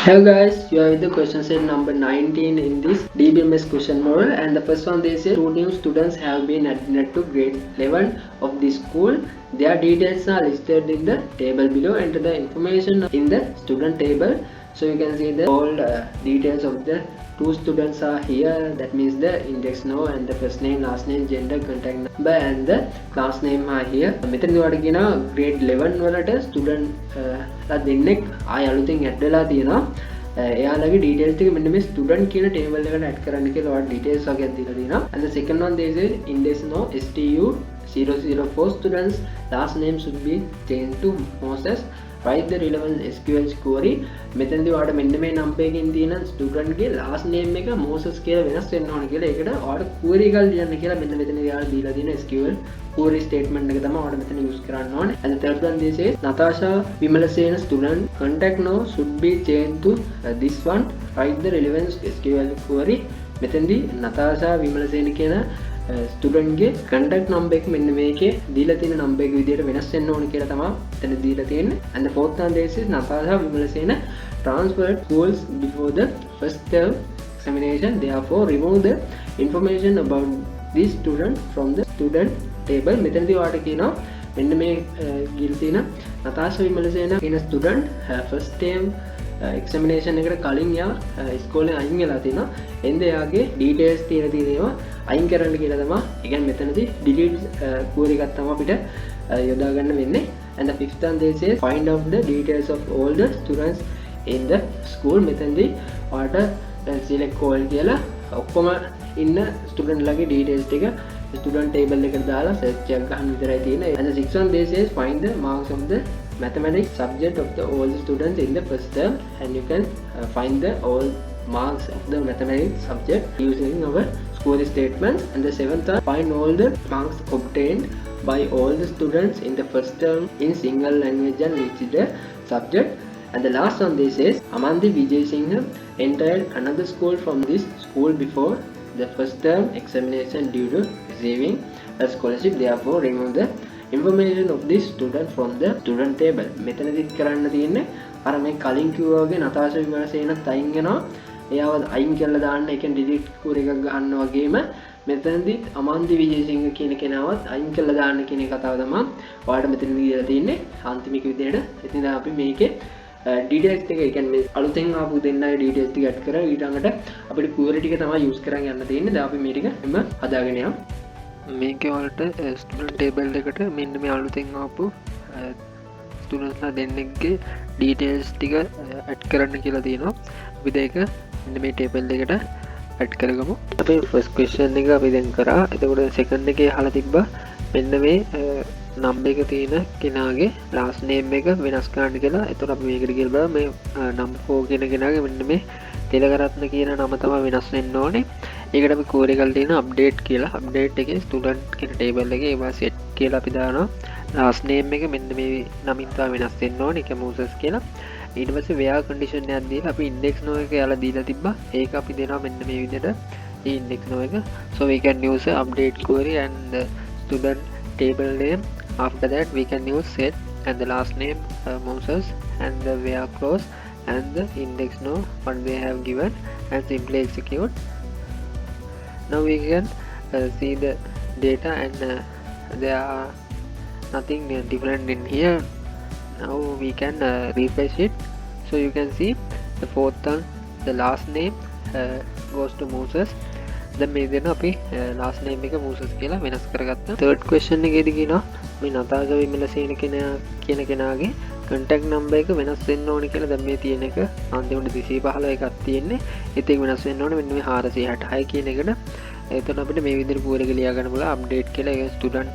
Hello guys, you are with the question set number 19 in this DBMS question model, and the first one they say two new students have been admitted to grade 11 of the school. Their details are listed in the table below. Enter the information in the student table. So you can see the all details of the two students are here. That means the index now and the first name, last name, gender, contact number and the class name are here. මෙතනදී ඔයාලට කියනවා grade 11 වලට student දෙන්නෙක් ආය අලුතින් add වෙලා තියෙනවා. එයාලගේ details ටික මෙන්න මේ student කියන table එකට add කරන්න කියලා ඔයාලට details වගේක් දීලා තියෙනවා. And the second one there is index no STU 004 students last name should be changed to Moses. Write the relevant SQL query. මෙතනදී ඔයාලට මෙන්න මේ number එකකින් තියෙන student ගේ last name එක Moses කියලා වෙනස් වෙන්න ඕන කියලා. ඒකට ඔයාලට query එකක් ලියන්න කියලා මෙන්න මෙතනදී ඔයාලට දීලා තියෙන SQL query statement එක තමයි ඔයාලට මෙතන use කරන්න ඕනේ. And the third one this is Natasha Vimalasena student contact now should be changed to this one. Write the relevant SQL query. මෙතනදී Natasha Vimalasena කියන ස්ටුඩන්ට් ගේ contact number එක මෙන්න මේකේ දීලා තියෙන number එක විදිහට වෙනස් වෙන්න ඕන කියලා තමයි එතන දීලා තියෙන්නේ. And the fourth one this is Natasha Vimalasena transferred schools before the first term examination, therefore remove the information about this student from the student table. මෙතනදී ඔයාලට කියනවා මෙන්න මේ ගිල් තියෙන Natasha Vimalasena කියන ස්ටුඩන්ට් first term examination එකට කලින් යා ඉස්කෝලේ අයින් වෙලා තියෙනවා. එඳ එයාගේ details තියෙන තියෙනවා අයින් කරන්න කියලා තමයි. ඒ කියන්නේ මෙතනදී delete query එකක් තමයි අපිට යොදා ගන්න වෙන්නේ. And the fifth one they say find out the details of all the students in the school. මෙතනදී ඔයාලට select all කියලා ඔක්කොම ඉන්න student ලගේ details ටික student table එකට දාලා search එකක් ගන්න විතරයි තියෙන්නේ. And the sixth one they say find the marks of the mathematics subject of the all the students in the first term, and you can find the all marks of the mathematics subject using our scoring statement. And the seventh one find all the marks obtained by all the students in the first term in single language and which is the subject. And the last one this is Amandi Vijay Singh entered another school from this school before the first term examination due to receiving a scholarship, therefore remove the information of this student from the student table. මෙතනදිත් කරන්න තියෙන්නේ අර මේ කලින් කිව්වා වගේ Natasha විමලසේනත් අයින් වෙනවා. එයාව අයින් කරලා දාන්න, ඒ කියන්නේ delete query එකක් ගන්න වගේම මෙතනදිත් අමන්දි විජේසිංහ කියන කෙනාවත් අයින් කරලා දාන්න කියන කතාව තමයි ඔයාලට මෙතනදී දීලා තියෙන්නේ අන්තිමික විදියට. ඉතින් අපි මේකේ details ටික, ඒ කියන්නේ මේ අලුතෙන් ආපු දෙන්නගේ details ටික add කරලා ඊළඟට අපිට query ටික තමයි use කරන් යන්න තියෙන්නේ. දැන් අපි මේ ටික එම හදාගෙන යමු. මේකේ වලට ස්ටුඩන්ට් ටේබල් එකට මෙන්න මේ අලුතෙන් ආපු ස්ටුඩන්ට්ස්ලා දෙන්නෙක්ගේ ඩීටේල්ස් ටික ඇඩ් කරන්න කියලා තියෙනවා. අපි ඒක මෙන්න මේ ටේබල් එකට ඇඩ් කරගමු. අපි ෆස්ට් ක්වෙස්චන් එක අපි දැන් කරා. එතකොට සෙකන්ඩ් එකේ අහලා තිබ්බා මෙන්න මේ නම්බර් එක තියෙන කෙනාගේ ලාස්ට් නේම් එක වෙනස් කරන්න කියලා. එතකොට අපි මේකට කියලා බලමු මේ නම්බර් 4 කියන කෙනාගේ මෙන්න මේ තිලකරත්න කියන නම තමයි වෙනස් වෙන්න ඕනේ. ඒකට අපි query එකක් දෙන update කියලා. update එකේ student කියන table එකේ ඒවා set කියලා අපි දානවා. last name එක මෙන්න මේ නමින් තමයි වෙනස් වෙන්න ඕනේ. ඒක Moses කියලා. ඊට පස්සේ where condition එකක් දීලා අපි index no එක යාලා දීලා තිබ්බා. ඒක අපි දෙනවා මෙන්න මේ විදිහට. මේ index no එක. So we can use a update query and the student table name. After that we can use set and the last name Moses and the where clause and the index no what they have given and simply execute. Now we can see the data and there are nothing different in here. Now we can refresh it. So you can see the fourth one, the last name goes to Moses. then මේ දෙන අපි last name එක Moses කියලා වෙනස් කරගත්තා. third question එකේදී කියනවා මේ නතාෂා විමලසේන කියන කෙනාගේ contact number එක වෙනස් වෙන්න ඕනේ කියලා. දැන් මේ තියෙන එක අන්තිමට 215 එකක් තියෙන්නේ. ඒත් ඒක වෙනස් වෙන්න ඕනේ මෙන්න මේ 466 කියන එකට. එතකොට අපිට මේ විදිහට query එක ලියා ගන්න පුළුවන් update කියලා. ඒක student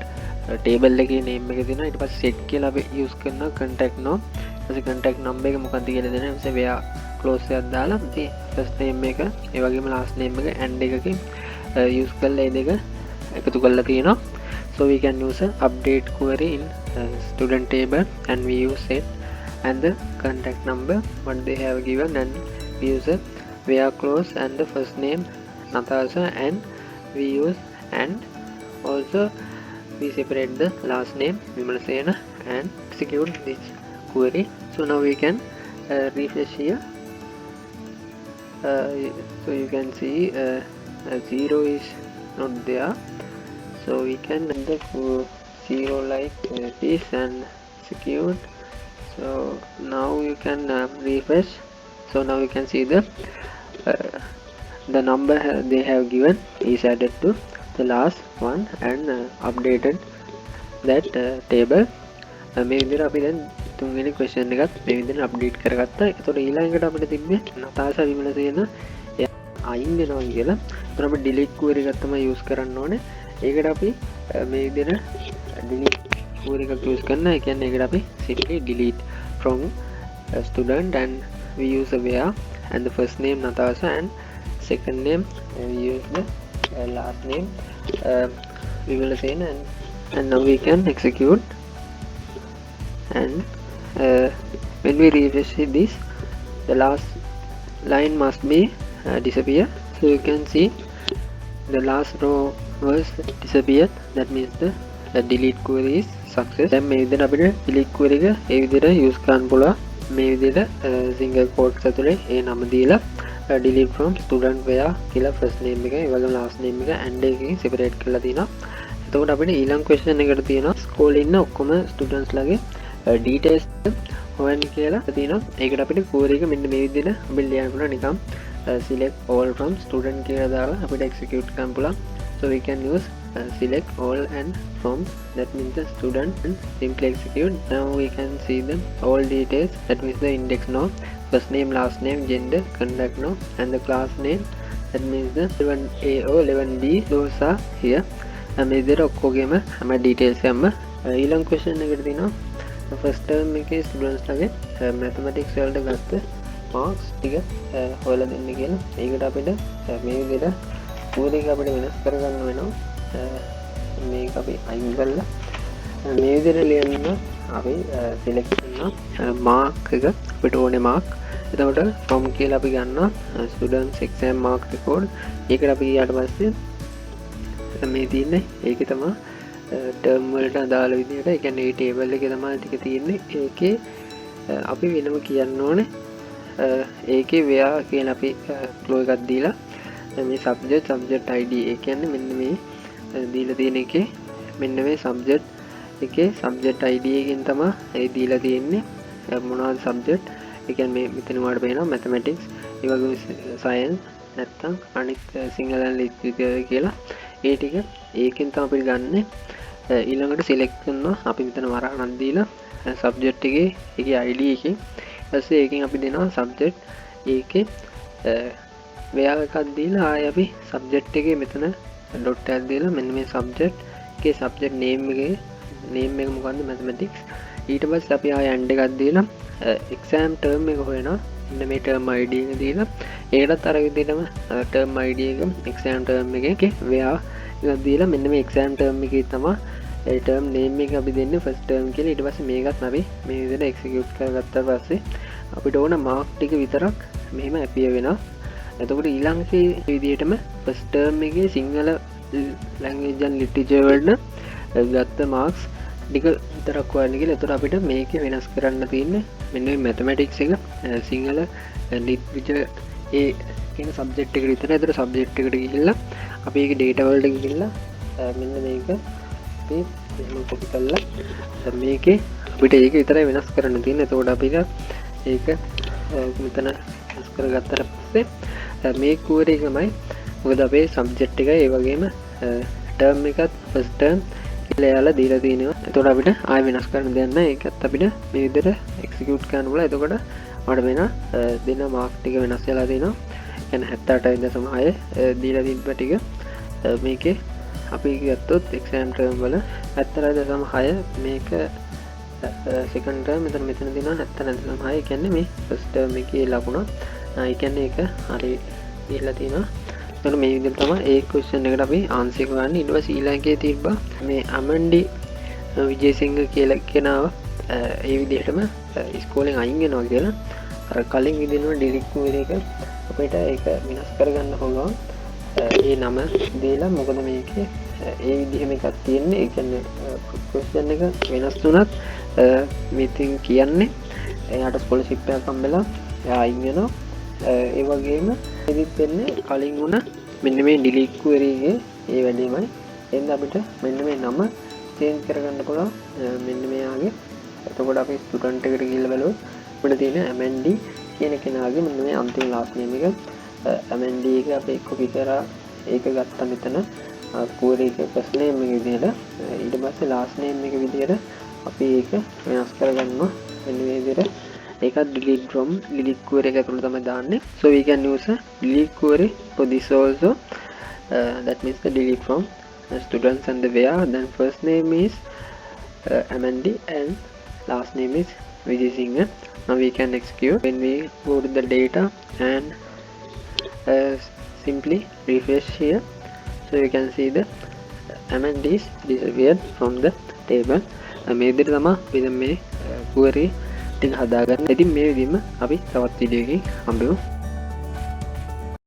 table එකේ name එක දෙනවා. ඊට පස්සේ set කියලා අපි use කරනවා contact no. ඊට contact number එක මොකක්ද කියලා දෙනවා. ඊට පස්සේ where close එකක් දාලා ඉතින් first name එක ඒ වගේම last name එක and එකකින් use කරලා ඒ දෙක එකතු කරලා තියෙනවා. So we can use a update query in student table and we use set and the contact number what they have given and we use a where clause and the first name Natasha and we use and also we separate the last name Vimalasena and execute this query. So now we can refresh here. so you can see 0 is not there, so we can add the 0 like this and execute. So now you can refresh. So now you can see uh, the number they have given is added to the last one and updated that table. මේ විදිහට අපි දැන් තුන්වෙනි question එකත් මේ විදිහට update කරගත්තා. ඒතකොට ඊළඟට අපිට තිබ්බේ නතාෂා විමලසේන අයින් වෙනවා කියලා. ඒතකොට අපි delete query එකක් තමයි use කරන්න ඕනේ. ඒකට අපි මේ විදිහට delete query එකක් use කරනවා. ඒ කියන්නේ ඒකට අපි simply delete from student and we use a where and the first name Natasha and second name we use the last name Vimalasena, and now we can execute. And when we refresh this, the last line must be disappear. So you can see the last row was disappeared. That means the delete query is success. දැන් මේ විදිහට අපිට delete query එක ඒ විදිහට use කරන්න පුළුවන්. මේ විදිහට single quotes ඇතුලේ ඒ නම දීලා delete from student where කියලා first name එක ඒ වගේම last name එක and එකකින් separate කරලා තිනවා. එතකොට අපිට ඊළඟ question එකට තියෙනවා school ඉන්න ඔක්කොම students ලගේ details හොයන්න කියලා තියෙනවා. ඒකට අපිට query එක මෙන්න මේ විදිහට අපිට ලියන්න පුළුවන්. නිකම් select all from student කියලා දාලා අපිට execute කරන්න පුළුවන්. So we can use select all and from, that means the student, and simply execute. Now we can see them all details, that means the index no, first name, last name, gender, contact no, and the class name, that means the 11A or 11B, those are here. And මේ විදිහට ඔක්කොගෙම හැම details එකම ඊළඟ question එකට තියෙනවා first term එකේ students ලගේ mathematics වලට ගත්ත marks ටික හොයලා දෙන්න කියලා. ඒකට අපිට මේ විදිහට query එක අපිට වෙනස් කරගන්න වෙනවා. මේක අපි අයින් කරලා මේ විදිහට ලියන්න අපි select කරනවා mark එක අපිට ඕනේ mark. එතකොට from කියලා අපි ගන්නවා students exam mark record. ඒකට අපි ඊට පස්සේ මේ තියෙන්නේ ඒකේ තමයි term වලට අදාළ විදිහට, ඒ කියන්නේ මේ table එකේ තමයි ටික තියෙන්නේ. ඒකේ අපි වෙනම කියන්න ඕනේ ඒකේ where කියලා අපි flow එකක් දීලා මේ subject id, ඒ කියන්නේ මෙන්න මේ දීලා තියෙන එකේ මෙන්න මේ subject එකේ subject id එකෙන් තමයි ඒ දීලා තියෙන්නේ මොනවද subject. ඒ කියන්නේ මේ මෙතන වලට පේනවා mathematics, ඒ වගේම science, නැත්තම් අනිත් single and literature කියලා ඒ ටික ඒකෙන් තමයි අපි ගන්නෙ. ඊළඟට select කරනවා අපි මෙතන වරහණක් දීලා subject එකේ ඒකේ id එකෙන් ඊපස්සේ ඒකෙන් අපි දෙනවා subject ඒකේ where එකක් දීලා ආයෙ අපි subject එකේ මෙතන dot එකක් දීලා මෙන්න මේ subject එකේ subject name එකේ name එක මොකද්ද mathematics. ඊට පස්සේ අපි ආයෙ and එකක් දීලා exam term එක හොයනවා. මෙන්න මේ term id එක දීලා ඒකටත් අර විදිහටම term id එක exam term එකේ where එකක් දීලා මෙන්න මේ exam term එකේ තමයි ඒ term name එක අපි දෙන්නේ first term කියලා. ඊට පස්සේ මේකත් අපි මේ විදිහට execute කරගත්තා පස්සේ අපිට ඕන mark ටික විතරක් මෙහෙම appear වෙනවා. එතකොට ඊළඟේ විදිහටම first term එකේ සිංහල language and literature වලට ගත්ත marks ටික විතරක් හොයන්න කියලා. එතකොට අපිට මේකේ වෙනස් කරන්න තියෙන්නේ මෙන්න මේ mathematics එක සිංහල literature ඒ කියන subject එකට විතරයි. ඒතර subject එකට ගිහිල්ලා අපි ඒකේ data වලට ගිහිල්ලා මෙන්න මේක අපි එහෙම copy කරලා මේකේ අපිට ඒක විතරයි වෙනස් කරන්න තියෙන්නේ. එතකොට අපිට ඒක මෙතන වෙනස් කරගත්තට පස්සේ මේ query එකමයි මොකද අපේ subject එකයි ඒ වගේම term එකත් first term කියලා යාලා දීලා තියෙනවා. එතකොට අපිට ආයෙ වෙනස් කරන්න දෙයක් නැහැ. ඒකත් අපිට මේ විදිහට execute කරන්න පුළුවන්. එතකොට අපිට වෙන දෙන mark ටික වෙනස් වෙලා තියෙනවා. කියන්නේ 78.6 දීලා තිබ්බ ටික මේකේ අපි ගත්තොත් exam term වල 78.6 මේක second term මෙතන තියෙනවා 79.6. ඒ කියන්නේ මේ first term එකේ ලකුණ. ඒ කියන්නේ ඒක හරි දීලා තියෙනවා. එතකොට මේ විදිහට තමයි ඒ question එකට අපි answer එක ගන්න. ඊට පස්සේ ඊළඟේ තිබ්බා මේ අමන්ඩි විජේසිංහ කියලා කෙනාව ඒ විදිහටම ඉස්කෝලෙන් අයින් වෙනවා කියලා. අර කලින් විදිහටම delete query එක අපිට ඒක වෙනස් කරගන්න පුළුවන්. ඒ නම දීලා මොකද මේකේ ඒ විදිහම එකක් තියෙන්නේ. ඒ කියන්නේ question එක වෙනස් වුණත් මෙතින් කියන්නේ එයාට ස්කෝලර්ෂිප් එකක් හම්බෙලා එයා අයින් වෙනවා. ඒ වගේම ඉදිත් වෙන්නේ කලින් වුණ මෙන්න මේ ඩිලීට් query ඒ වැඩේමයි. එන්න අපිට මෙන්න මේ නම චේන්ජ් කරගන්න පුළුවන් මෙන්න මෙයාගේ. එතකොට අපි ස්ටුඩන්ට් එකට ගිහලා බලුවොත් අපිට තියෙන MND කියන කෙනාගේ මෙන්න මේ අන්තිම ලාස්ට් නේම් එක MND එක අපි කොපි කරා ඒක ගත්තා මෙතන query එක first name එක විදිහට ඊට පස්සේ last name එක විදිහට අපි ඒක වෙනස් කරගන්නවා මෙන්න මේ විදිහට. ඒකත් delete from delete query එක ඇතුළේ තමයි දාන්නේ. So we can use a delete query for this also. That means the delete from students and the where, then first name is MND and last name is Vijay Singh. Now we can execute. When we go to the data and simply refresh here, so you can see the MND is disappeared from the table. මේ විදිහට තමයි අපි මේ query ටික හදාගන්න. ඉතින් මේ විදිහම අපි තවත් වීඩියෝ එකකින් හම්බෙමු.